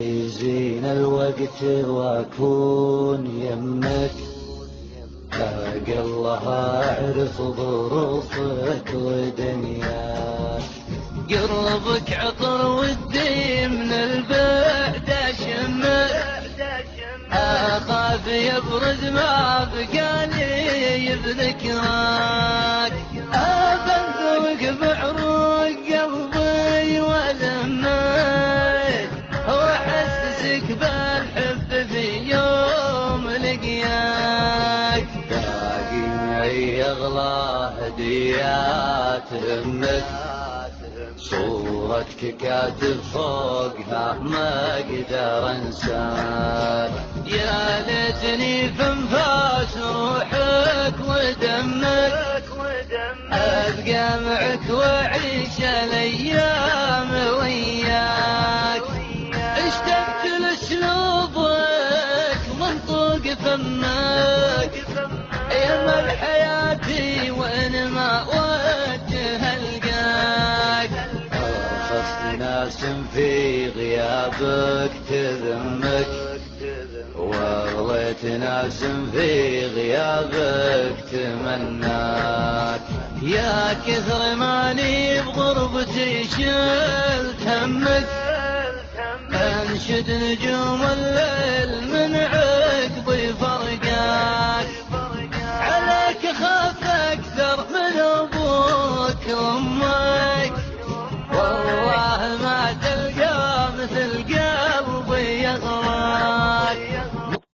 يزين الوقت واكون يمك، باقي الله اعرف ظروفك ودنياك. قربك عطر ودي من البعد اشمك، اخاف يبرد ما بقالي بذكراك. ابنذوق بعروق قلبي ولمك، واحسسك بالحب في يوم لقياك. باقي معي اغلى هديات همك، صورتك كاتب فوقها ما اقدر انساك. يا ليتني في انفاس روحك ودمك، ابقى معك واعيش الايام وياك. اشتقت لاسلوبك منطوق فمك، يا مر حياتي وين ما وجه القاك. ارخص ناس في غيابك تذمك، واغليت ناس في غيابك تمناك. يا كثر ماني بغربتي شلت همك، انشد نجوم الليل من